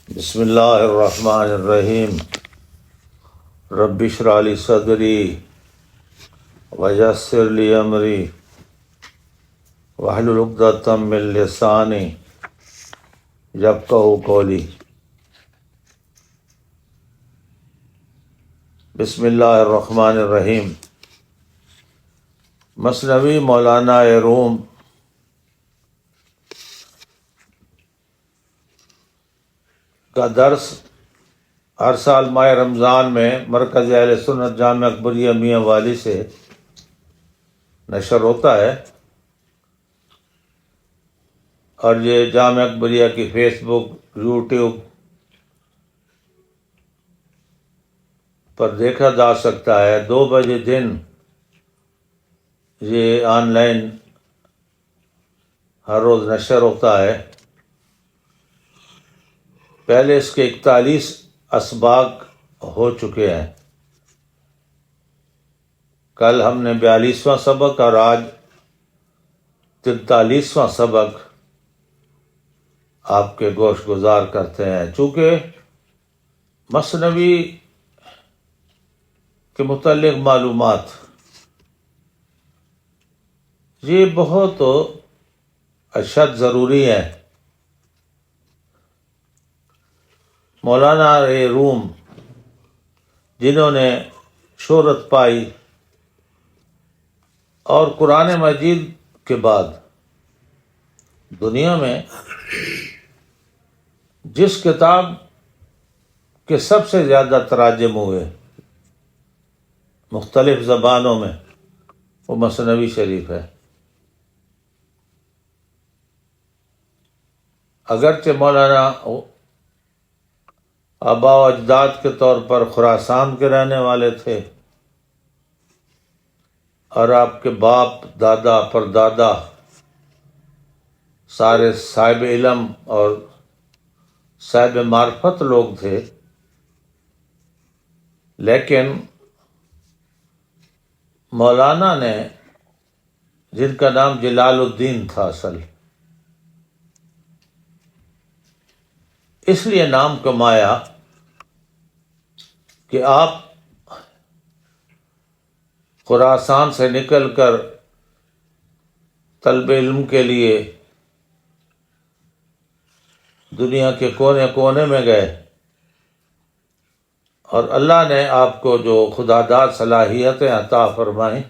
بسم اللہ الرحمن الرحیم رب اشرح لی صدری ویسر لی امری واحلل عقدۃ من لسانی یفقہوا قولی۔ بسم اللہ الرحمن الرحیم۔ مثنوی مولانا روم کا درس ہر سال ماہ رمضان میں مرکز اہل سنت جامعہ اکبریہ میاں والی سے نشر ہوتا ہے، اور یہ جامعہ اکبریہ کی فیس بک، یوٹیوب پر دیکھا جا سکتا ہے۔ 2 بجے دن یہ آن لائن ہر روز نشر ہوتا ہے۔ پہلے اس کے 41 اسباق ہو چکے ہیں۔ کل ہم نے 42واں سبق اور آج 43واں سبق آپ کے گوش گزار کرتے ہیں۔ چونکہ مثنوی کے متعلق معلومات یہ بہت اشد ضروری ہے۔ مولانا روم جنہوں نے شہرت پائی اور قرآن مجید کے بعد دنیا میں جس کتاب کے سب سے زیادہ تراجم ہوئے مختلف زبانوں میں، وہ مثنوی شریف ہے۔ اگرچہ مولانا آباء و اجداد کے طور پر خراسان کے رہنے والے تھے، اور آپ کے باپ، دادا، پردادا سارے صاحب علم اور صاحب معرفت لوگ تھے، لیکن مولانا نے، جن کا نام جلال الدین تھا اصل، اس لیے نام کمایا کہ آپ خراسان سے نکل کر طلب علم کے لیے دنیا کے کونے کونے میں گئے، اور اللہ نے آپ کو جو خدا داد صلاحیتیں عطا فرمائیں،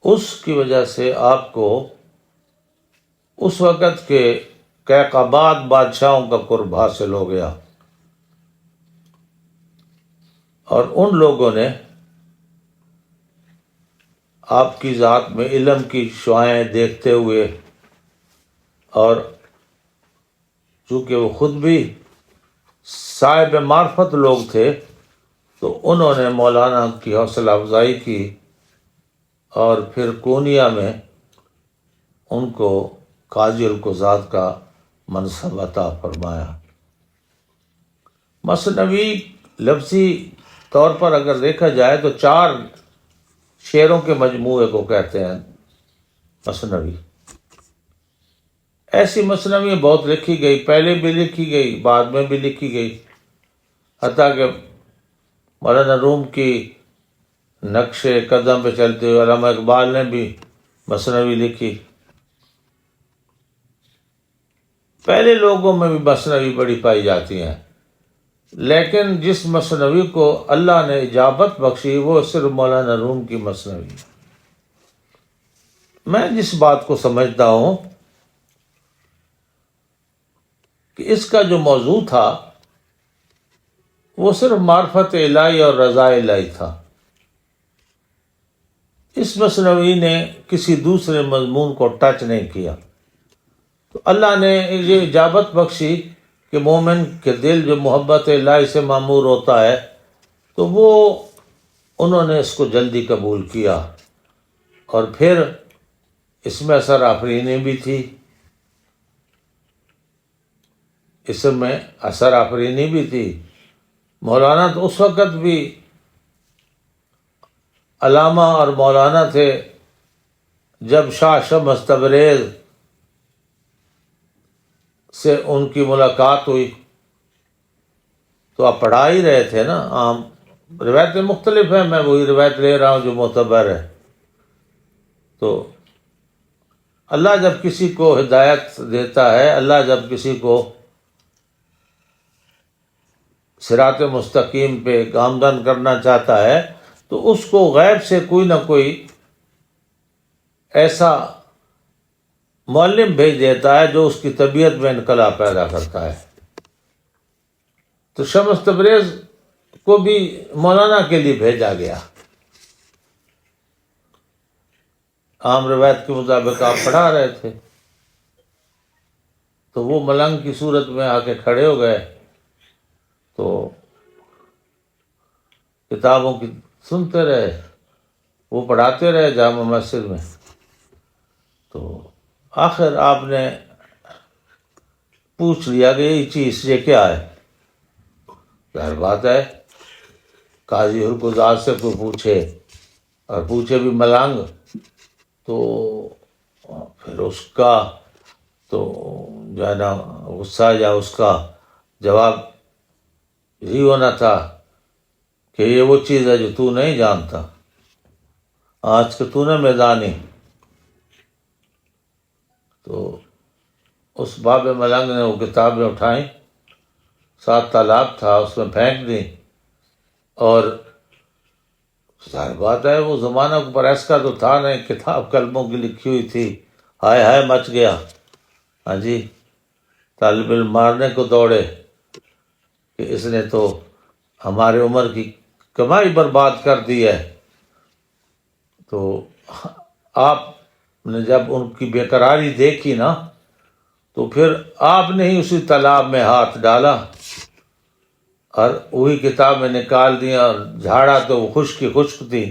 اس کی وجہ سے آپ کو اس وقت کے کیقباد بادشاہوں کا قرب حاصل ہو گیا، اور ان لوگوں نے آپ کی ذات میں علم کی شعاعیں دیکھتے ہوئے، اور چونکہ وہ خود بھی صاحب معرفت لوگ تھے، تو انہوں نے مولانا کی حوصلہ افزائی کی، اور پھر کونیا میں ان کو قاضی القضات کا منصب عطا فرمایا۔ مثنوی لفظی طور پر اگر دیکھا جائے تو 4 شعروں کے مجموعے کو کہتے ہیں مثنوی۔ ایسی مثنوی بہت لکھی گئی، پہلے بھی لکھی گئی، بعد میں بھی لکھی گئی، حتیٰ کہ مولانا روم کی نقش قدم پہ چلتے ہوئے علامہ اقبال نے بھی مثنوی لکھی۔ پہلے لوگوں میں بھی مثنوی بڑی پائی جاتی ہیں، لیکن جس مثنوی کو اللہ نے اجابت بخشی وہ صرف مولانا روم کی مثنوی ہے۔ میں جس بات کو سمجھتا ہوں کہ اس کا جو موضوع تھا وہ صرف معرفت الہی اور رضا الہی تھا۔ اس مثنوی نے کسی دوسرے مضمون کو ٹچ نہیں کیا، تو اللہ نے یہ اجابت بخشی کہ مومن کے دل جو محبت الہی سے معمور ہوتا ہے تو وہ انہوں نے اس کو جلدی قبول کیا، اور پھر اس میں اثر آفرینی بھی تھی، اس میں اثر آفرینی بھی تھی۔ مولانا تو اس وقت بھی علامہ اور مولانا تھے جب شاہ شمس تبریز سے ان کی ملاقات ہوئی، تو آپ پڑھا ہی رہے تھے نا. عام روایتیں مختلف ہیں، میں وہی روایت لے رہا ہوں جو معتبر ہے. تو اللہ جب کسی کو ہدایت دیتا ہے، اللہ جب کسی کو صراط مستقیم پہ گامزن کرنا چاہتا ہے تو اس کو غیب سے کوئی نہ کوئی ایسا معلم بھیج دیتا ہے جو اس کی طبیعت میں انقلاب پیدا کرتا ہے. تو شمس تبریز کو بھی مولانا کے لیے بھیجا گیا. عام روایت کے مطابق آپ پڑھا رہے تھے تو وہ ملنگ کی صورت میں آ کے کھڑے ہو گئے، تو کتابوں کی سنتے رہے، وہ پڑھاتے رہے جامع مسجد میں. تو آخر آپ نے پوچھ لیا کہ یہ چیز یہ کیا ہے. ظاہر بات ہے قاضی حرکزاد سے کوئی پوچھے اور پوچھے بھی ملنگ تو پھر اس کا تو جو ہے نا غصہ یا اس کا جواب یہی ہونا تھا کہ یہ وہ چیز ہے جو تو نہیں جانتا، آج کے تو نے میدانی. تو اس باب ملنگ نے وہ کتابیں اٹھائیں، 7 تالاب تھا اس میں پھینک دیں، اور ظاہر بات ہے وہ زمانہ کو پریس کا تو تھا نہیں، کتاب کلموں کی لکھی ہوئی تھی. ہائے ہائے مچ گیا. ہاں جی، طالب علم مارنے کو دوڑے کہ اس نے تو ہمارے عمر کی کمائی برباد کر دی ہے. تو آپ نے جب ان کی بے قراری دیکھی نا تو پھر آپ نے ہی اسی تالاب میں ہاتھ ڈالا اور وہی کتابیں نکال دی اور جھاڑا تو وہ خشک کی خشک تھی.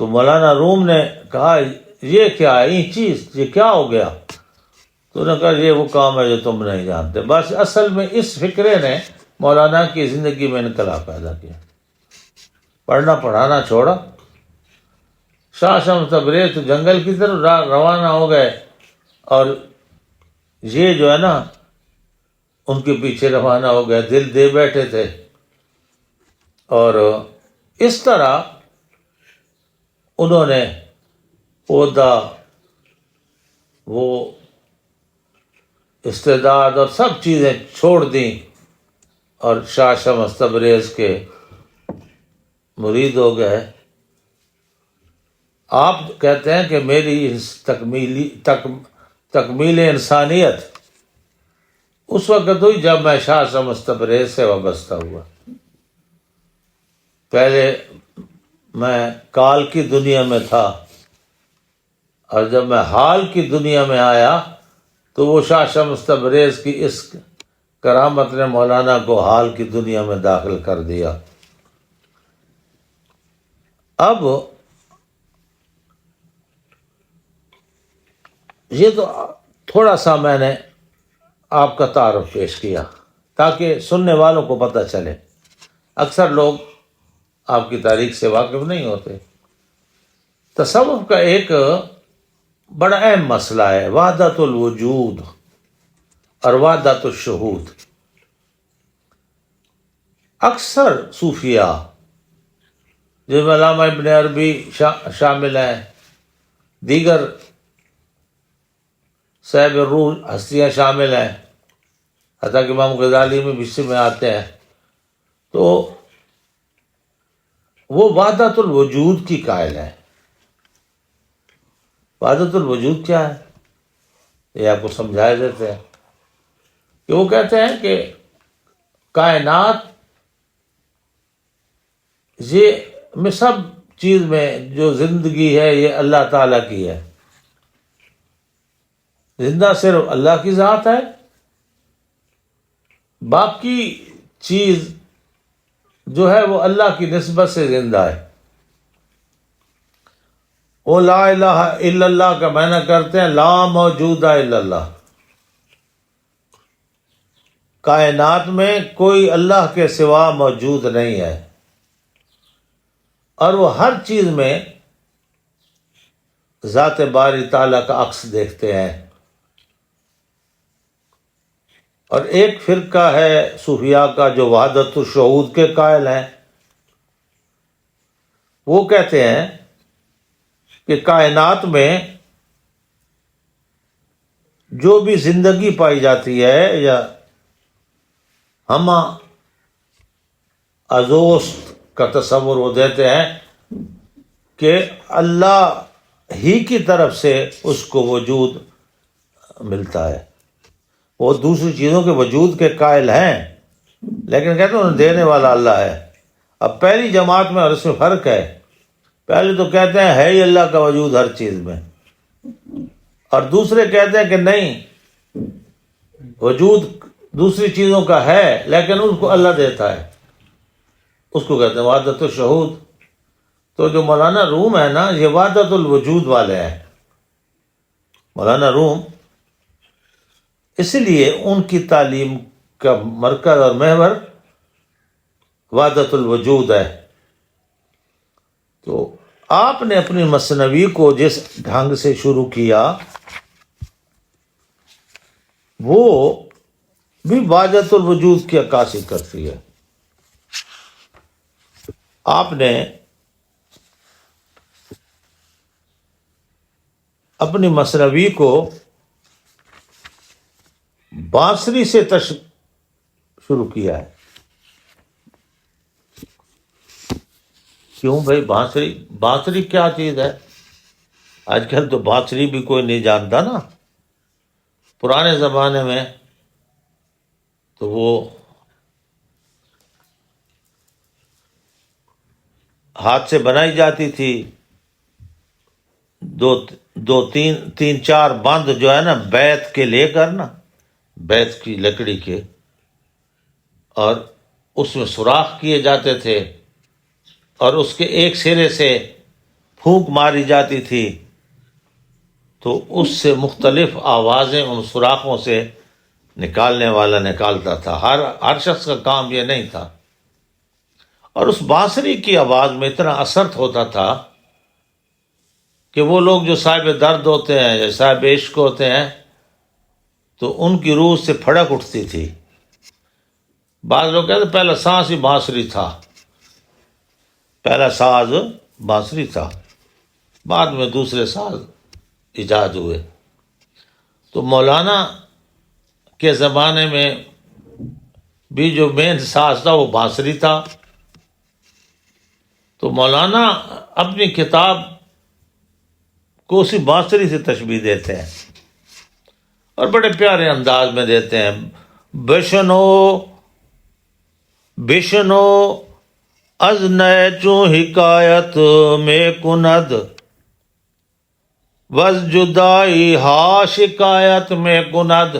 تو مولانا روم نے کہا یہ کیا ہے، یہ چیز یہ کیا ہو گیا؟ تو انہوں نے کہا یہ وہ کام ہے جو تم نہیں جانتے. بس اصل میں اس فکرے نے مولانا کی زندگی میں انقلاب پیدا کیا، پڑھنا پڑھانا چھوڑا. شاہ شمس تبریز تو جنگل کی طرف روانہ ہو گئے، اور یہ جو ہے نا ان کے پیچھے روانہ ہو گئے، دل دے بیٹھے تھے. اور اس طرح انہوں نے پودا، وہ استعداد اور سب چیزیں چھوڑ دیں اور شاہ شمس تبریز کے مرید ہو گئے. آپ کہتے ہیں کہ میری تکمیل انسانیت اس وقت ہوئی جب میں شاہ شمس تبریز سے وابستہ ہوا. پہلے میں کال کی دنیا میں تھا، اور جب میں حال کی دنیا میں آیا تو وہ شاہ شمس تبریز کی اس کرامت نے مولانا کو حال کی دنیا میں داخل کر دیا. اب یہ تو تھوڑا سا میں نے آپ کا تعارف پیش کیا تاکہ سننے والوں کو پتہ چلے. اکثر لوگ آپ کی تاریخ سے واقف نہیں ہوتے. تصوف کا ایک بڑا اہم مسئلہ ہے وحدت الوجود اور وحدت الشہود. اکثر صوفیاء جن میں علامہ ابن عربی شامل ہیں، دیگر صاحب الروح ہستیاں شامل ہیں، حتیٰ کہ امام غزالی میں بھی میں آتے ہیں، تو وہ وحدت الوجود کی قائل ہے. وحدت الوجود کیا ہے یہ آپ کو سمجھائے دیتے ہیں کہ وہ کہتے ہیں کہ کائنات یہ میں سب چیز میں جو زندگی ہے یہ اللہ تعالیٰ کی ہے. زندہ صرف اللہ کی ذات ہے، باقی چیز جو ہے وہ اللہ کی نسبت سے زندہ ہے. وہ لا الہ الا اللہ کا معنی کرتے ہیں لا موجود الا اللہ. کائنات میں کوئی اللہ کے سوا موجود نہیں ہے، اور وہ ہر چیز میں ذات باری تعالیٰ کا عکس دیکھتے ہیں. اور ایک فرقہ ہے صوفیاء کا جو وحدت الشہود کے قائل ہیں. وہ کہتے ہیں کہ کائنات میں جو بھی زندگی پائی جاتی ہے یا ہم ازوست کا تصور وہ دیتے ہیں کہ اللہ ہی کی طرف سے اس کو وجود ملتا ہے. وہ دوسری چیزوں کے وجود کے قائل ہیں لیکن کہتے ہیں دینے والا اللہ ہے. اب پہلی جماعت میں اور اس میں فرق ہے. پہلے تو کہتے ہیں ہے ہی اللہ کا وجود ہر چیز میں، اور دوسرے کہتے ہیں کہ نہیں، وجود دوسری چیزوں کا ہے لیکن اس کو اللہ دیتا ہے. اس کو کہتے ہیں وحدت الشہود. تو جو مولانا روم ہے نا، یہ وحدت الوجود والے ہیں. مولانا روم اسی لیے ان کی تعلیم کا مرکز اور محور وحدت الوجود ہے. تو آپ نے اپنی مثنوی کو جس ڈھنگ سے شروع کیا وہ بھی وحدت الوجود کی عکاسی کرتی ہے. آپ نے اپنی مثنوی کو بانسری سے شروع کیا ہے. کیوں بھائی بانسری کیا چیز ہے؟ آج کل تو بانسری بھی کوئی نہیں جانتا نا. پرانے زمانے میں تو وہ ہاتھ سے بنائی جاتی تھی. تین چار بند جو ہے نا بیت کے لے کر نا، بیت کی لکڑی کے، اور اس میں سوراخ کیے جاتے تھے اور اس کے ایک سرے سے پھونک ماری جاتی تھی تو اس سے مختلف آوازیں ان سوراخوں سے نکالنے والا نکالتا تھا. ہر شخص کا کام یہ نہیں تھا. اور اس بانسری کی آواز میں اتنا اثر ہوتا تھا کہ وہ لوگ جو صاحب درد ہوتے ہیں یا صاحب عشق ہوتے ہیں تو ان کی روح سے پھڑک اٹھتی تھی. بعض لوگ کہتے ہیں پہلا سانس ہی بانسری تھا، پہلا ساز بانسری تھا، بعد میں دوسرے ساز ایجاد ہوئے. تو مولانا کے زمانے میں بھی جو مین ساز تھا وہ بانسری تھا. تو مولانا اپنی کتاب کو اسی بانسری سے تشبیہ دیتے ہیں اور بڑے پیارے انداز میں دیتے ہیں. بشنو از نیچو حکایت میں کند وز جدائی ہا شکایت میں کند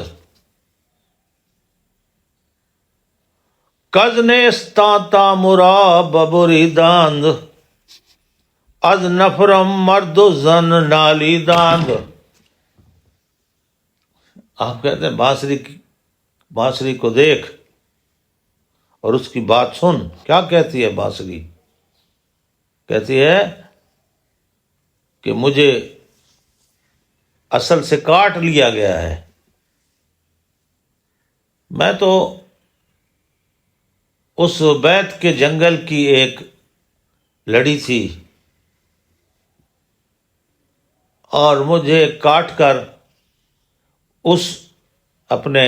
کز نیستاتا مرا ببری داند از نفرم مرد و زن نالی داند. آپ کہتے ہیں بانسری کو دیکھ اور اس کی بات سن. کیا کہتی ہے بانسری؟ کہتی ہے کہ مجھے اصل سے کاٹ لیا گیا ہے، میں تو اس بیت کے جنگل کی ایک لڑی تھی اور مجھے کاٹ کر اس اپنے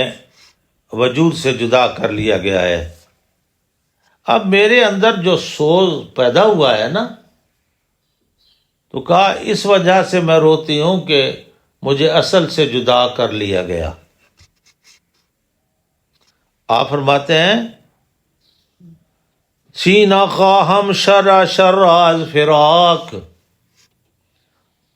وجود سے جدا کر لیا گیا ہے. اب میرے اندر جو سوز پیدا ہوا ہے نا، تو کہا اس وجہ سے میں روتی ہوں کہ مجھے اصل سے جدا کر لیا گیا. آپ فرماتے ہیں سینہ خواہم شرع شراز فراق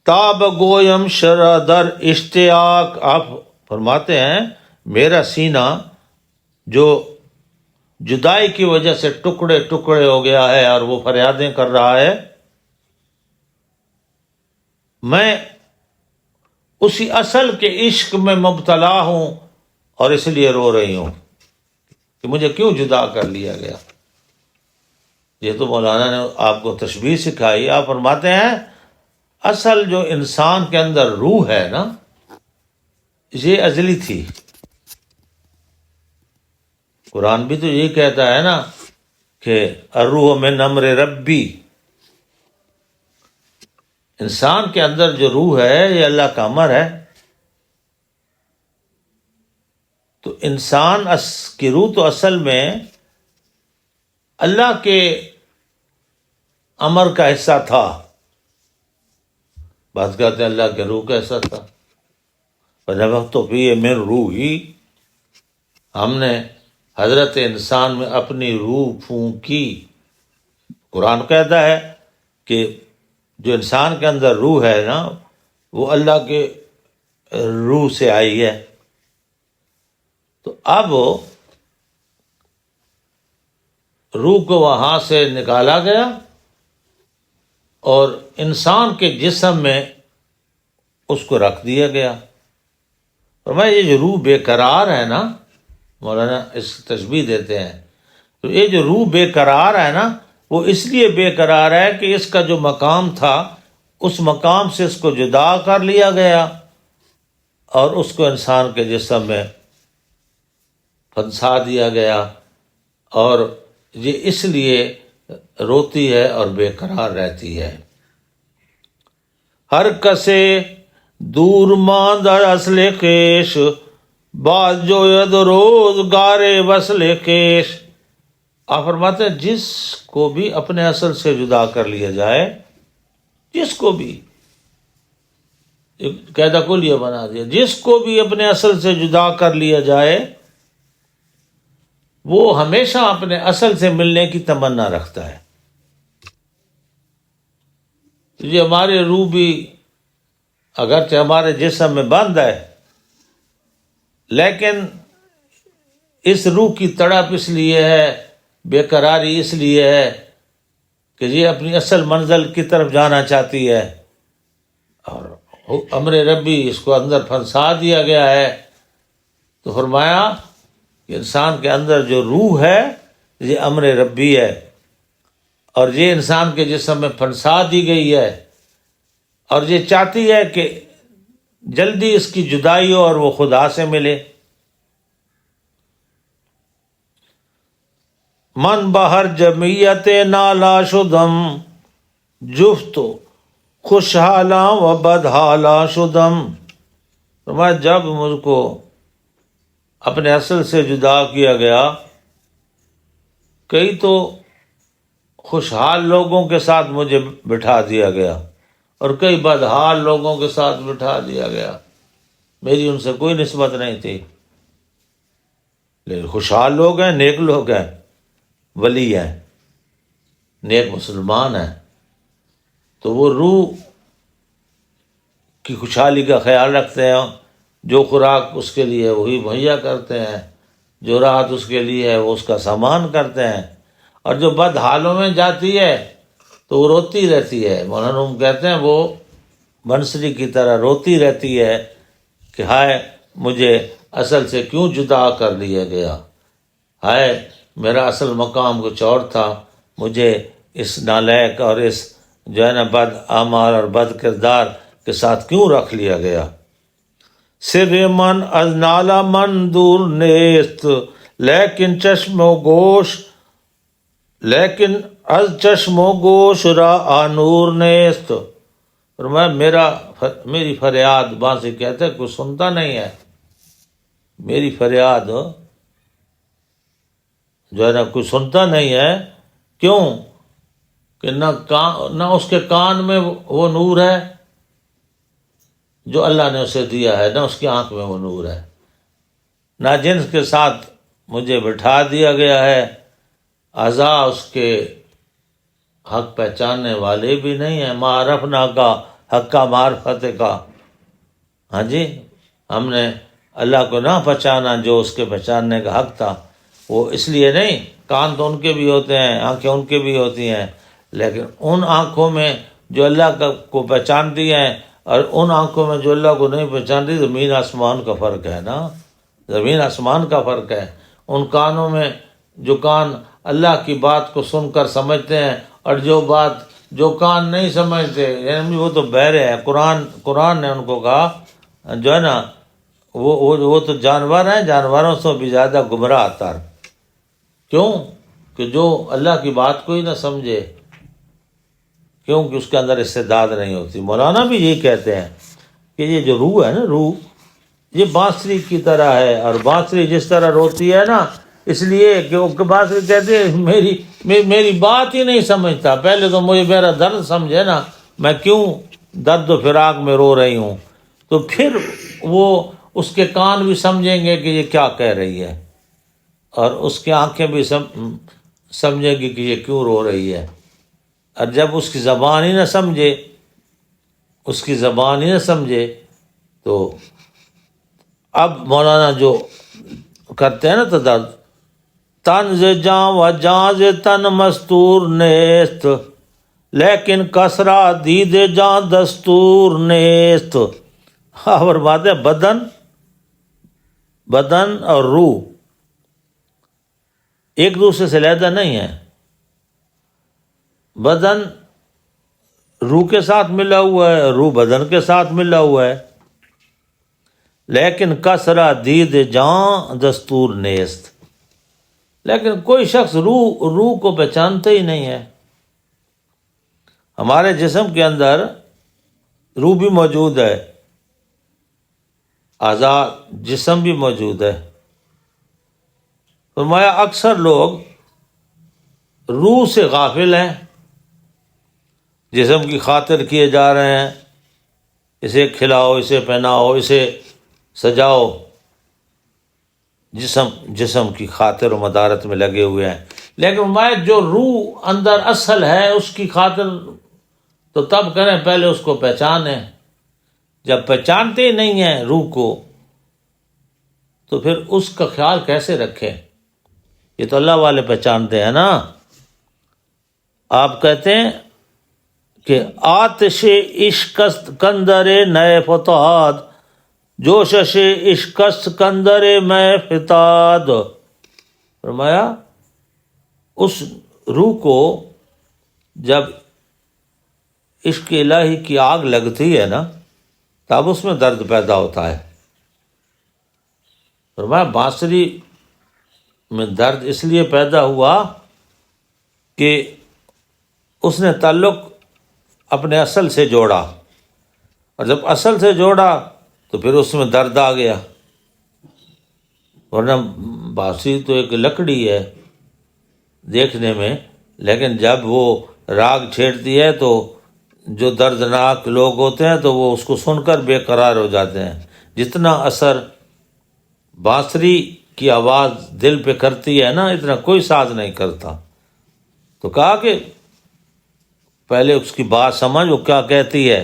تاب گویم شرع در اشتیاق. آپ فرماتے ہیں میرا سینہ جو جدائی کی وجہ سے ٹکڑے ٹکڑے ہو گیا ہے اور وہ فریادیں کر رہا ہے، میں اسی اصل کے عشق میں مبتلا ہوں اور اس لیے رو رہی ہوں کہ مجھے کیوں جدا کر لیا گیا. یہ تو مولانا نے آپ کو تشبیہ سکھائی. آپ فرماتے ہیں اصل جو انسان کے اندر روح ہے نا، یہ ازلی تھی، قرآن بھی تو یہی کہتا ہے نا کہ الروح من امر ربی، انسان کے اندر جو روح ہے یہ اللہ کا امر ہے. تو انسان کی روح تو اصل میں اللہ کے امر کا حصہ تھا. بات کہتے ہیں اللہ کے روح کا حصہ تھا. فنفخت فیہ من روحی، ہم نے حضرت انسان میں اپنی روح پھونکی. قرآن کہتا ہے کہ جو انسان کے اندر روح ہے نا وہ اللہ کے روح سے آئی ہے. تو اب روح کو وہاں سے نکالا گیا اور انسان کے جسم میں اس کو رکھ دیا گیا. فرمایا یہ جو روح بے قرار ہے نا، مولانا اس تشبیہ دیتے ہیں، تو یہ جو روح بے قرار ہے نا وہ اس لیے بے قرار ہے کہ اس کا جو مقام تھا اس مقام سے اس کو جدا کر لیا گیا اور اس کو انسان کے جسم میں پھنسا دیا گیا، اور یہ اس لیے روتی ہے اور بے قرار رہتی ہے. ہر کسے دور ماند اصل کیش، بعد جو ید روزگار وصل کیش. آپ فرماتے ہیں جس کو بھی اپنے اصل سے جدا کر لیا جائے، جس کو بھی قاعدہ کلیہ بنا دیا، جس کو بھی اپنے اصل سے جدا کر لیا جائے وہ ہمیشہ اپنے اصل سے ملنے کی تمنا رکھتا ہے. یہ ہماری روح بھی اگرچہ ہمارے جسم میں بند ہے، لیکن اس روح کی تڑپ اس لیے ہے، بے قراری اس لیے ہے کہ یہ اپنی اصل منزل کی طرف جانا چاہتی ہے، اور امر ربی اس کو اندر پھنسا دیا گیا ہے. تو فرمایا کہ انسان کے اندر جو روح ہے یہ امر ربی ہے، اور یہ انسان کے جسم میں پھنسا دی گئی ہے، اور یہ چاہتی ہے کہ جلدی اس کی جدائی ہو اور وہ خدا سے ملے. من بہر جمعیت نالا شدم، جفت خوشحالاں و بدحالاں شدم. فرمایا جب مجھ کو اپنے اصل سے جدا کیا گیا، کئی تو خوشحال لوگوں کے ساتھ مجھے بٹھا دیا گیا اور کئی بدحال لوگوں کے ساتھ بٹھا دیا گیا. میری ان سے کوئی نسبت نہیں تھی، لیکن خوشحال لوگ ہیں، نیک لوگ ہیں، ولی ہیں، نیک مسلمان ہیں، تو وہ روح کی خوشحالی کا خیال رکھتے ہیں. جو خوراک اس کے لیے وہی مہیا کرتے ہیں، جو راحت اس کے لیے ہے وہ اس کا سامان کرتے ہیں. اور جو بد حالوں میں جاتی ہے تو وہ روتی رہتی ہے. مولانا کہتے ہیں وہ بنسری کی طرح روتی رہتی ہے کہ ہائے مجھے اصل سے کیوں جدا کر لیا گیا، ہائے میرا اصل مقام کچھ اور تھا، مجھے اس نالائق اور اس جو ہے نا بد اعمال اور بد کردار کے ساتھ کیوں رکھ لیا گیا. سر من از نالا من دور نیست، لیکن چشم و گوش، لیکن از چشم و گوش را آنور نیست. فرمایا میری فریاد، بانسی کہتے ہیں کوئی سنتا نہیں ہے، میری فریاد جو ہے نا کوئی سنتا نہیں ہے. کیوں کہ نہ اس کے کان میں وہ نور ہے جو اللہ نے اسے دیا ہے، نہ اس کی آنکھ میں وہ نور ہے، نہ جنس کے ساتھ مجھے بٹھا دیا گیا ہے. اعضاء اس کے حق پہچاننے والے بھی نہیں ہیں. معرفنا کا حق کا معرفت کا، ہاں جی ہم نے اللہ کو نہ پہچانا جو اس کے پہچاننے کا حق تھا. وہ اس لیے نہیں، کان تو ان کے بھی ہوتے ہیں، آنکھیں ان کے بھی ہوتی ہیں، لیکن ان آنکھوں میں جو اللہ کو پہچانتی ہیں اور ان آنکھوں میں جو اللہ کو نہیں پہچانتی، زمین آسمان کا فرق ہے نا، زمین آسمان کا فرق ہے. ان کانوں میں جو کان اللہ کی بات کو سن کر سمجھتے ہیں اور جو کان نہیں سمجھتے، یعنی وہ تو بہرے ہیں. قرآن نے ان کو کہا جو ہے نا وہ تو جانور ہیں، جانوروں سے بھی زیادہ گمراہ تر. کیوں کہ جو اللہ کی بات کو ہی نہ سمجھے، کیونکہ اس کے اندر استعداد نہیں ہوتی۔ مولانا بھی یہی کہتے ہیں کہ یہ جو روح ہے نا، روح یہ بانسری کی طرح ہے، اور بانسری جس طرح روتی ہے نا، اس لیے کہ وہ بانسری کہتے ہیں میری بات ہی نہیں سمجھتا، پہلے تو مجھے میرا درد سمجھے نا، میں کیوں درد و فراق میں رو رہی ہوں، تو پھر وہ اس کے کان بھی سمجھیں گے کہ یہ کیا کہہ رہی ہے، اور اس کی آنکھیں بھی سمجھیں گی کہ یہ کیوں رو رہی ہے۔ اور جب اس کی زبان ہی نہ سمجھے، اس کی زبان ہی نہ سمجھے، تو اب مولانا جو کرتے ہیں نا تدرج، تن ز جاں و جاں ز تن مستور نیست، لیکن کسرا دید جاں دستور نیست۔ اور بات ہے بدن اور روح ایک دوسرے سے علیحدہ نہیں ہے، بدن روح کے ساتھ ملا ہوا ہے، روح بدن کے ساتھ ملا ہوا ہے، لیکن کسرا دید جاں دستور نیست، لیکن کوئی شخص روح کو پہچانتا ہی نہیں ہے۔ ہمارے جسم کے اندر روح بھی موجود ہے، آزاد جسم بھی موجود ہے، فرمایا اکثر لوگ روح سے غافل ہیں، جسم کی خاطر کیے جا رہے ہیں، اسے کھلاؤ، اسے پہناؤ، اسے سجاؤ، جسم کی خاطر و مدارت میں لگے ہوئے ہیں، لیکن میں جو روح اندر اصل ہے اس کی خاطر تو تب کریں پہلے اس کو پہچانیں۔ جب پہچانتے ہی نہیں ہیں روح کو تو پھر اس کا خیال کیسے رکھیں؟ یہ تو اللہ والے پہچانتے ہیں نا۔ آپ کہتے ہیں کہ آتش عشقست کندر نئے فتاد، جوشش عشقست کندر میں فتاد۔ فرمایا اس روح کو جب عشق الہی کی آگ لگتی ہے نا، تب اس میں درد پیدا ہوتا ہے۔ فرمایا بانسری میں درد اس لیے پیدا ہوا کہ اس نے تعلق اپنے اصل سے جوڑا، اور جب اصل سے جوڑا تو پھر اس میں درد آ گیا، ورنہ بانسری تو ایک لکڑی ہے دیکھنے میں، لیکن جب وہ راگ چھیڑتی ہے تو جو دردناک لوگ ہوتے ہیں تو وہ اس کو سن کر بے قرار ہو جاتے ہیں۔ جتنا اثر بانسری کی آواز دل پہ کرتی ہے نا، اتنا کوئی ساز نہیں کرتا۔ تو کہا کہ پہلے اس کی بات سمجھ، وہ کیا کہتی ہے،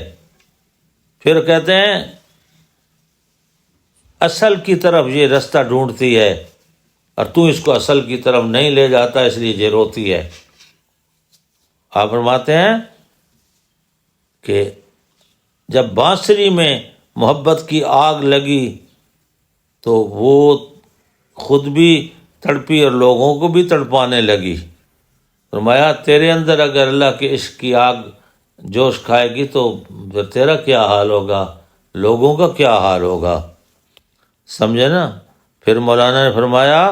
پھر کہتے ہیں اصل کی طرف یہ رستہ ڈھونڈتی ہے اور تو اس کو اصل کی طرف نہیں لے جاتا، اس لیے یہ روتی ہے۔ آپ فرماتے ہیں کہ جب بانسری میں محبت کی آگ لگی تو وہ خود بھی تڑپی اور لوگوں کو بھی تڑپانے لگی۔ فرمایا تیرے اندر اگر اللہ کے عشق کی آگ جوش کھائے گی تو پھر تیرا کیا حال ہوگا، لوگوں کا کیا حال ہوگا، سمجھے نا۔ پھر مولانا نے فرمایا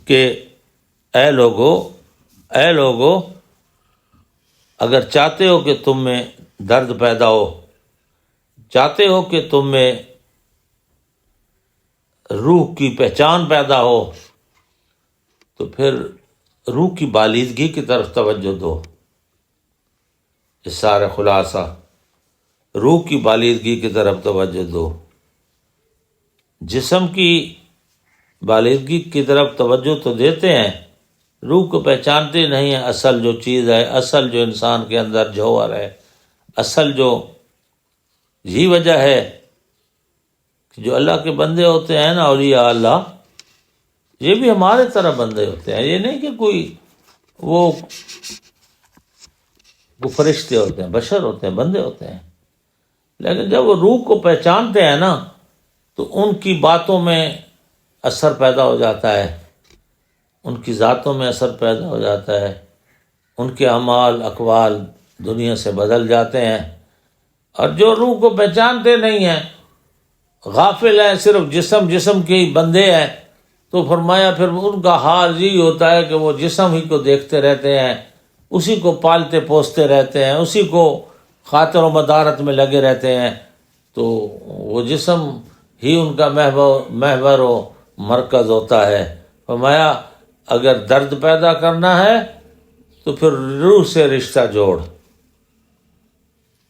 کہ اے لوگو اگر چاہتے ہو کہ تم میں درد پیدا ہو، چاہتے ہو کہ تم میں روح کی پہچان پیدا ہو، تو پھر روح کی بالیدگی کی طرف توجہ دو۔ اس سارا خلاصہ روح کی بالیدگی کی طرف توجہ دو۔ جسم کی بالیدگی کی طرف توجہ تو دیتے ہیں، روح کو پہچانتے نہیں ہیں، اصل جو چیز ہے، اصل جو انسان کے اندر جوہر ہے، اصل جو یہی وجہ ہے کہ جو اللہ کے بندے ہوتے ہیں نا، اولیاء اللہ، یہ بھی ہمارے طرح بندے ہوتے ہیں، یہ نہیں کہ کوئی وہ فرشتے ہوتے ہیں، بشر ہوتے ہیں، بندے ہوتے ہیں، لیکن جب وہ روح کو پہچانتے ہیں نا تو ان کی باتوں میں اثر پیدا ہو جاتا ہے، ان کی ذاتوں میں اثر پیدا ہو جاتا ہے، ان کے اعمال اقوال دنیا سے بدل جاتے ہیں۔ اور جو روح کو پہچانتے نہیں ہیں، غافل ہیں، صرف جسم کے ہی بندے ہیں، تو فرمایا پھر ان کا حال یہی ہوتا ہے کہ وہ جسم ہی کو دیکھتے رہتے ہیں، اسی کو پالتے پوستے رہتے ہیں، اسی کو خاطر و مدارت میں لگے رہتے ہیں، تو وہ جسم ہی ان کا محور و مرکز ہوتا ہے۔ فرمایا اگر درد پیدا کرنا ہے تو پھر روح سے رشتہ جوڑ،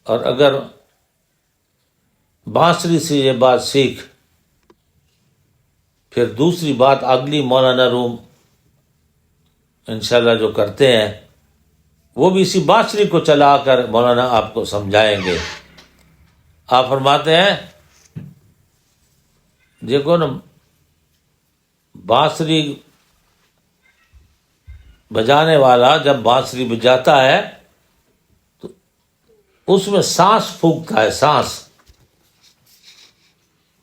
اور اگر بانسری سے یہ بات سیکھ، پھر دوسری بات اگلی مولانا روم انشاءاللہ جو کرتے ہیں وہ بھی اسی بانسری کو چلا کر مولانا آپ کو سمجھائیں گے۔ آپ فرماتے ہیں دیکھو نا، بانسری بجانے والا جب بانسری بجاتا ہے تو اس میں سانس پھونکتا ہے،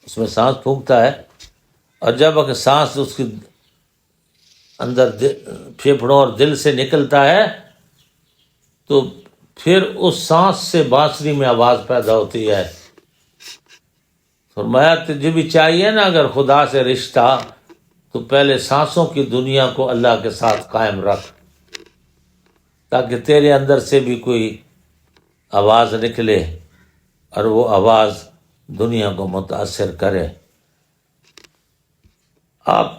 اس میں سانس پھونکتا ہے، اور جب اگر سانس اس کی اندر پھیپھڑوں اور دل سے نکلتا ہے تو پھر اس سانس سے بانسری میں آواز پیدا ہوتی ہے۔ فرمایا تجھے بھی چاہیے نا اگر خدا سے رشتہ، تو پہلے سانسوں کی دنیا کو اللہ کے ساتھ قائم رکھ، تاکہ تیرے اندر سے بھی کوئی آواز نکلے اور وہ آواز دنیا کو متاثر کرے۔ آپ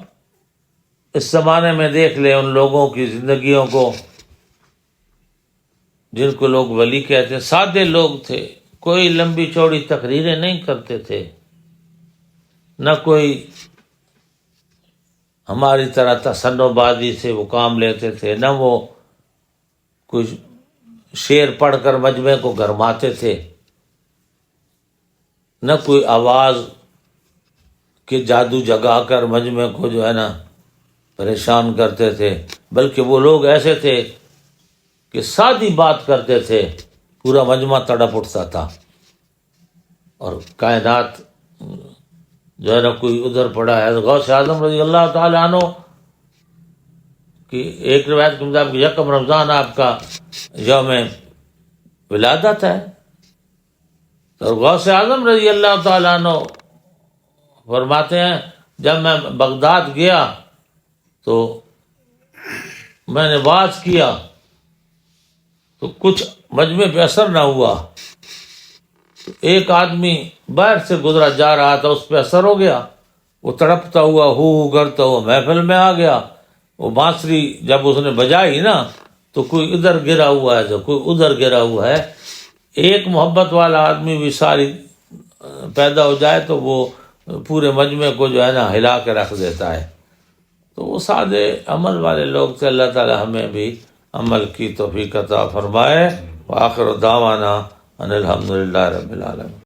اس زمانے میں دیکھ لیں ان لوگوں کی زندگیوں کو جن کو لوگ ولی کہتے ہیں، سادے لوگ تھے، کوئی لمبی چوڑی تقریریں نہیں کرتے تھے، نہ کوئی ہماری طرح تصنع بازی سے وہ کام لیتے تھے، نہ وہ کچھ شعر پڑھ کر مجمع کو گرماتے تھے، نہ کوئی آواز کے جادو جگا کر مجمع کو جو ہے نا پریشان کرتے تھے، بلکہ وہ لوگ ایسے تھے کہ سادی بات کرتے تھے، پورا مجمع تڑپ اٹھتا تھا، اور کائنات جو ہے نا کوئی ادھر پڑا ہے۔ غوث اعظم رضی اللہ تعالیٰ عنہ کی ایک روایت کے مطابق یکم رمضان آپ کا یوم ولادت ہے، تو غوث اعظم رضی اللہ تعالیٰ عنہ فرماتے ہیں جب میں بغداد گیا تو میں نے واز کیا تو کچھ مجمع پہ اثر نہ ہوا، ایک آدمی باہر سے گزرا جا رہا تھا، اس پہ اثر ہو گیا، وہ تڑپتا ہوا ہو کرتا ہوا محفل میں آ گیا۔ وہ بانسری جب اس نے بجائی نا تو کوئی ادھر گرا ہوا ہے، کوئی ادھر گرا ہوا ہے، ایک محبت والا آدمی بھی ساری پیدا ہو جائے تو وہ پورے مجمع کو جو ہے نا ہلا کے رکھ دیتا ہے۔ تو وہ سادے عمل والے لوگ تھے۔ اللہ تعالی ہمیں بھی عمل کی توفیق عطا فرمائے۔ وآخر دعوانا ان الحمدللہ رب العالمین۔